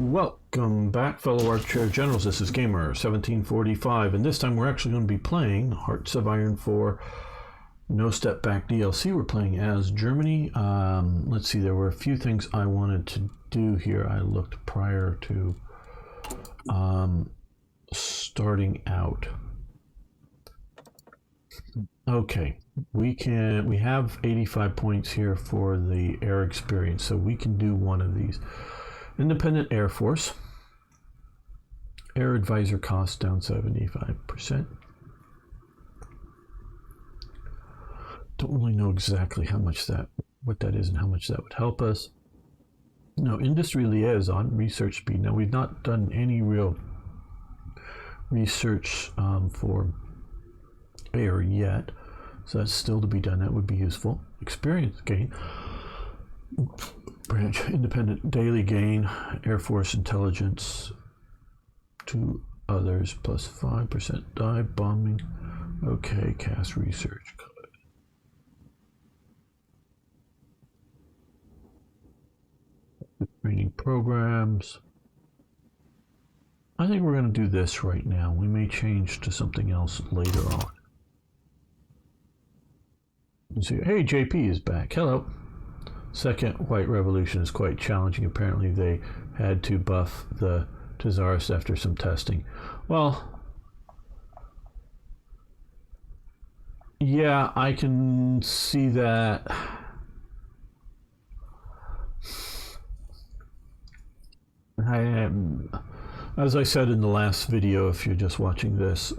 Welcome back, fellow Archer Generals. This is Gamer 1745, and this time we're actually going to be playing Hearts of Iron 4 No Step Back DLC. We're playing as Germany. Let's see, there were a few things I wanted to do here. I looked prior to starting out. Okay, we have 85 points here for the air experience, so we can do one of these. Independent Air Force. Air advisor cost down 75%. Don't really know exactly what that is and how much that would help us. No, industry liaison, research speed. Now, we've not done any real research for air yet, so that's still to be done. That would be useful. Experience gain. Branch independent daily gain, Air Force intelligence, 2 others plus 5% dive bombing. Okay, cast research. Training programs. I think we're going to do this right now. We may change to something else later on. Let's see. Hey, JP is back. Hello. Second White Revolution is quite challenging. Apparently they had to buff the Tsaris after some testing. Well, yeah, I can see that. As I said in the last video, if you're just watching this,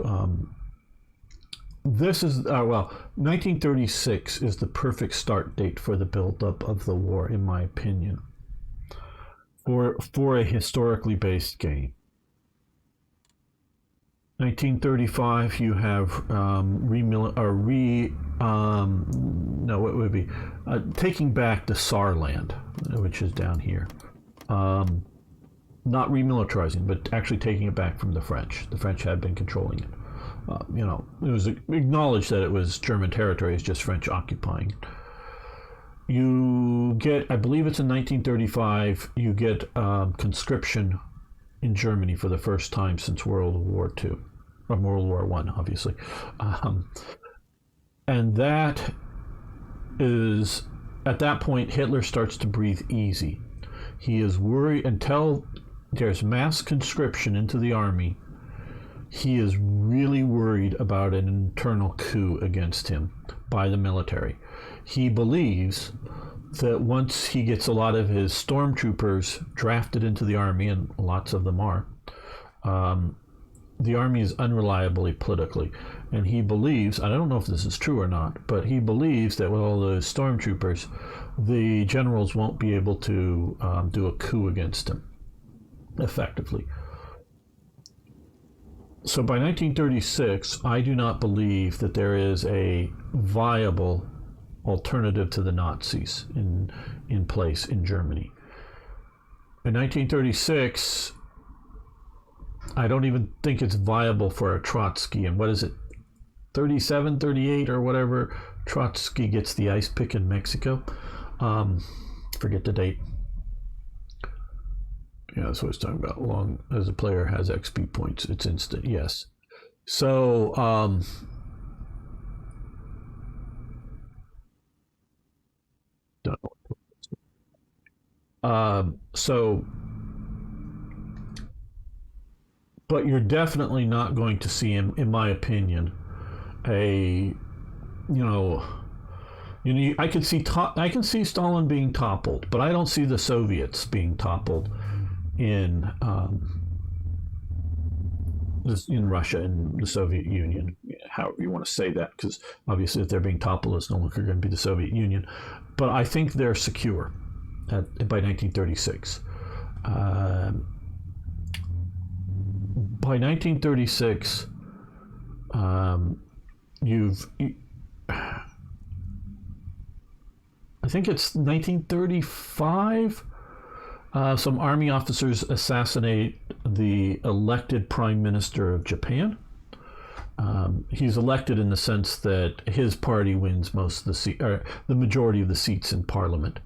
this is, 1936 is the perfect start date for the buildup of the war, in my opinion, for a historically based game. 1935, you have taking back the Saarland, which is down here. Not remilitarizing, but actually taking it back from the French. The French had been controlling it. It was acknowledged that it was German territory, it's just French occupying it. You get, I believe it's in 1935, you get conscription in Germany for the first time since World War II, or World War I, obviously. And that is, at that point, Hitler starts to breathe easy. He is worried until there's mass conscription into the army. He is really worried about an internal coup against him by the military. He believes that once he gets a lot of his stormtroopers drafted into the army, and lots of them are, the army is unreliable politically. And he believes, I don't know if this is true or not, but he believes that with all those stormtroopers, the generals won't be able to do a coup against him effectively. So by 1936, I do not believe that there is a viable alternative to the Nazis in place in Germany. In 1936, I don't even think it's viable for a Trotsky. And what is it, 37, 38 or whatever, Trotsky gets the ice pick in Mexico. Forget the date. Yeah, that's what I was talking about. Long as a player has XP points, it's instant. Yes. So, but you're definitely not going to see him, in my opinion, I can see Stalin being toppled, but I don't see the Soviets being toppled in Russia and the Soviet Union, however you want to say that, because obviously if they're being toppled, it's no longer going to be the Soviet Union. But I think they're secure by 1936. By 1936, I think it's 1935. Some army officers assassinate the elected prime minister of Japan. He's elected in the sense that his party wins most of the majority of the seats in parliament.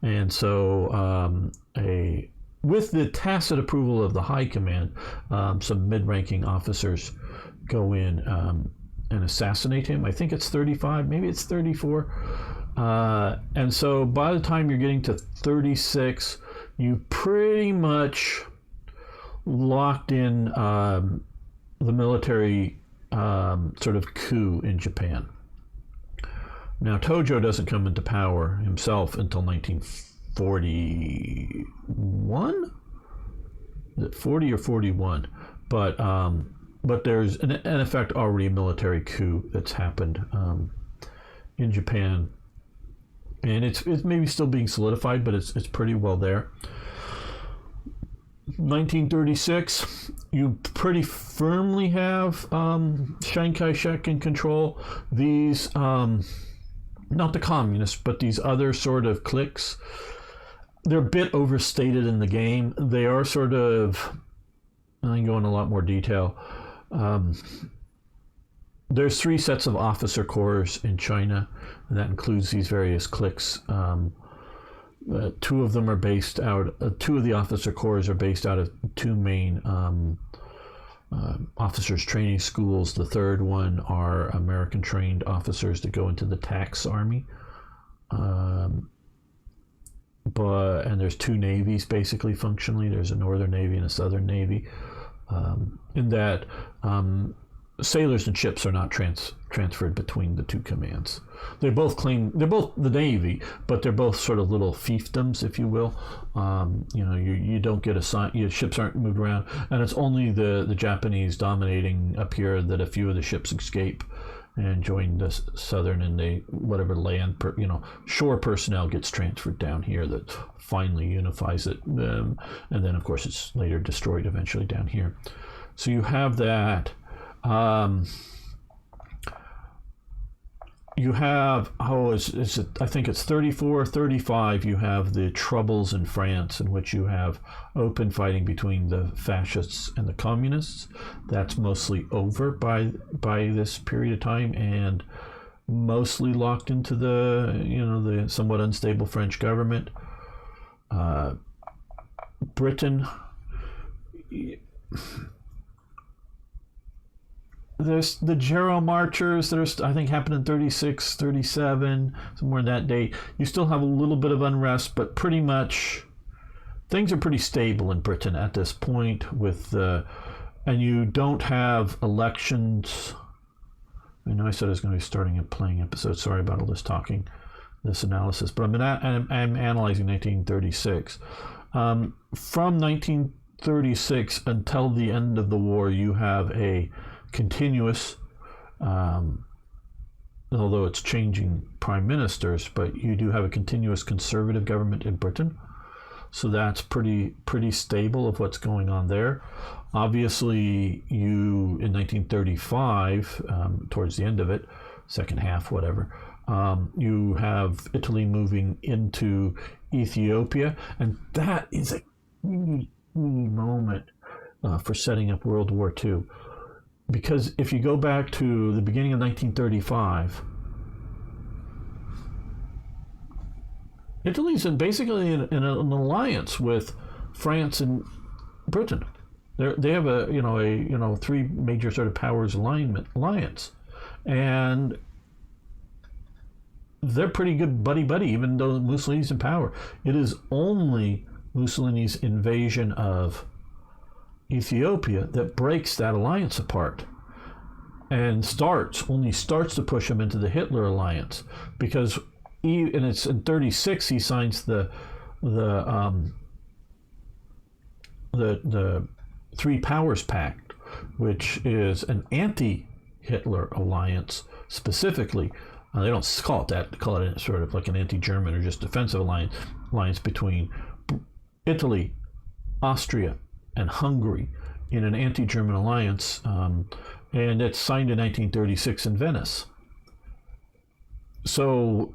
And so with the tacit approval of the high command, some mid-ranking officers go in and assassinate him. I think it's 35, maybe it's 34. And so by the time you're getting to 36, you pretty much locked in the military sort of coup in Japan. Now, Tojo doesn't come into power himself until 1941? Is it 40 or 41? But there's, in effect, already a military coup that's happened in Japan. And it's maybe still being solidified, but it's pretty well there. 1936, you pretty firmly have Chiang Kai-shek in control. These, not the communists, but these other sort of cliques, they're a bit overstated in the game. They are sort of, I can go into a lot more detail. There's 3 sets of officer corps in China, and that includes these various cliques. 2 of them are based out, 2 of the officer corps are based out of 2 main officers training schools. The third one are American trained officers that go into the tax army. And there's 2 navies basically functionally. There's a Northern Navy and a Southern Navy. In that sailors and ships are not transferred between the 2 commands. They both claim they're both the Navy, but they're both sort of little fiefdoms, if you will. You don't get assigned. Your ships aren't moved around, and it's only the Japanese dominating up here that a few of the ships escape and join the Southern, and they whatever shore personnel gets transferred down here that finally unifies it, and then of course it's later destroyed eventually down here. So you have that. You have, I think it's 34, 35, you have the troubles in France, in which you have open fighting between the fascists and the communists. That's mostly over by this period of time, and mostly locked into the somewhat unstable French government. Britain, there's the Gero marchers that I think happened in 36, 37, somewhere in that date. You still have a little bit of unrest, but pretty much things are pretty stable in Britain at this point. And you don't have elections. I know I said I was going to be starting a playing episode. Sorry about all this talking, this analysis. But I'm analyzing 1936. From 1936 until the end of the war, you have a continuous, although it's changing prime ministers, but you do have a continuous conservative government in Britain. So that's pretty stable of what's going on there. Obviously, in 1935, towards the end of it, second half, whatever, you have Italy moving into Ethiopia, and that is a key moment for setting up World War II. Because if you go back to the beginning of 1935, Italy's basically in an alliance with France and Britain. They have a 3 major sort of powers alliance, and they're pretty good buddy, even though Mussolini's in power. It is only Mussolini's invasion of Ethiopia that breaks that alliance apart and only starts to push him into the Hitler alliance, because and it's in 36 he signs the 3 Powers Pact, which is an anti-Hitler alliance specifically. They don't call it that; they call it sort of like an anti-German or just defensive alliance between Italy, Austria, and Hungary in an anti-German alliance, and it's signed in 1936 in Venice. So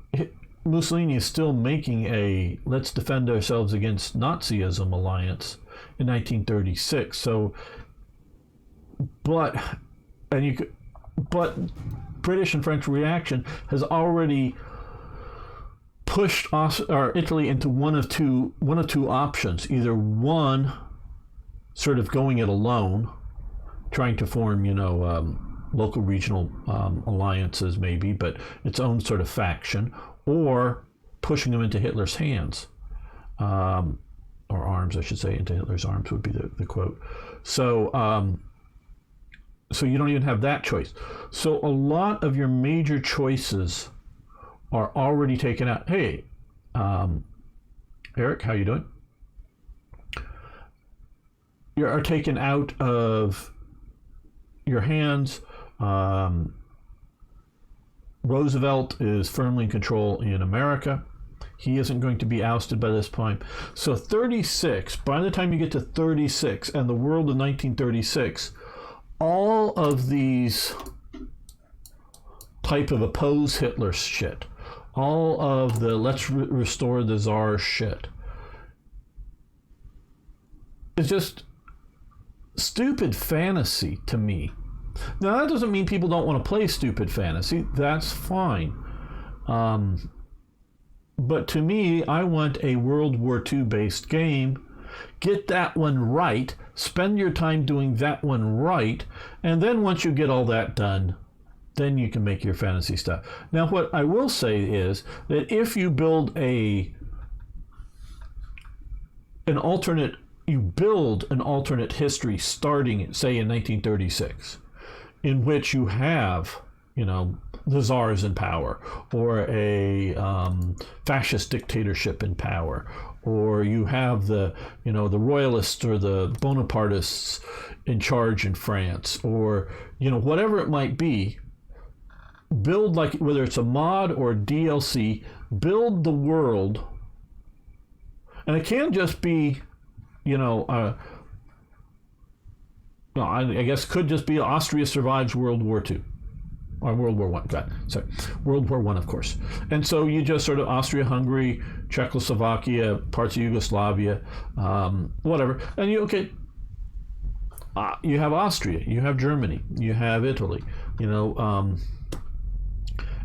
Mussolini is still making a let's defend ourselves against Nazism alliance in 1936. So, but British and French reaction has already pushed or Italy into one of two options. Either one, sort of going it alone, trying to form, local regional alliances maybe, but its own sort of faction, or pushing them into Hitler's hands, or arms, I should say, into Hitler's arms would be the quote. So, so you don't even have that choice. So a lot of your major choices are already taken out. Hey, Eric, how you doing? You are taken out of your hands. Roosevelt is firmly in control in America. He isn't going to be ousted by this point. So 36, by the time you get to 36 and the world of 1936, all of these type of oppose Hitler shit, all of the let's restore the Tsar shit, is just stupid fantasy to me. Now, that doesn't mean people don't want to play stupid fantasy. That's fine. But to me, I want a World War II based game. Get that one right. Spend your time doing that one right. And then once you get all that done, then you can make your fantasy stuff. Now, what I will say is that if you build an alternate history starting, say, in 1936, in which you have, the czars in power, or a fascist dictatorship in power, or you have the royalists or the Bonapartists in charge in France, or whatever it might be. Build, like, whether it's a mod or DLC, build the world, and it can just be, I guess could just be Austria survives World War II. Or World War One, World War One, of course. And so you just sort of Austria-Hungary, Czechoslovakia, parts of Yugoslavia, whatever. And you have Austria, you have Germany, you have Italy,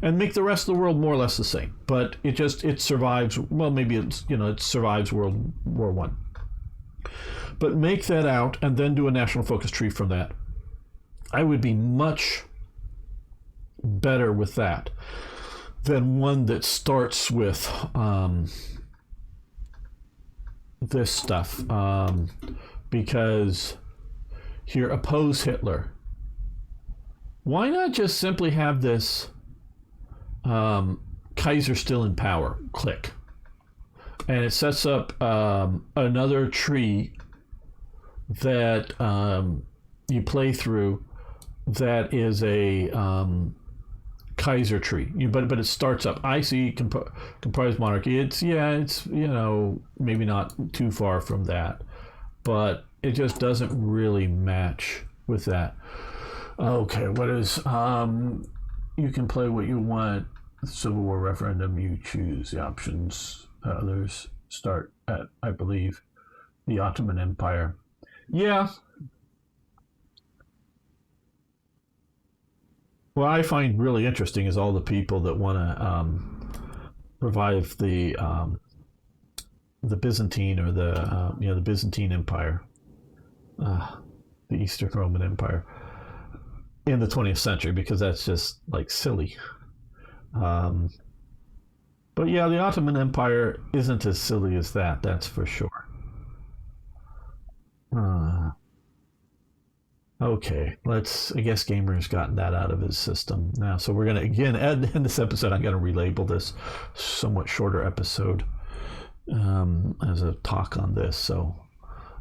and make the rest of the world more or less the same. But it survives. Well, maybe it survives World War One. But make that out and then do a national focus tree from that. I would be much better with that than one that starts with this stuff, because here, oppose Hitler. Why not just simply have this Kaiser still in power, click, and it sets up another tree that you play through that is a Kaiser tree, but it starts up. I see comprised monarchy. It's maybe not too far from that, but it just doesn't really match with that. Okay, what is you can play what you want. Civil War referendum. You choose the options. Others start at, I believe, the Ottoman Empire. Yeah. What I find really interesting is all the people that want to revive the Byzantine, or the Byzantine Empire, the Eastern Roman Empire in the 20th century, because that's just like silly. But yeah, the Ottoman Empire isn't as silly as that. That's for sure. Okay, I guess Gamer's gotten that out of his system now. So we're going to, again, in this episode, I'm going to relabel this somewhat shorter episode as a talk on this. So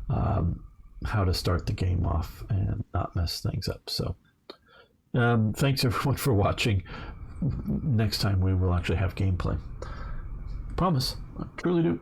how to start the game off and not mess things up. So thanks everyone for watching. Next time we will actually have gameplay. Promise, I truly do.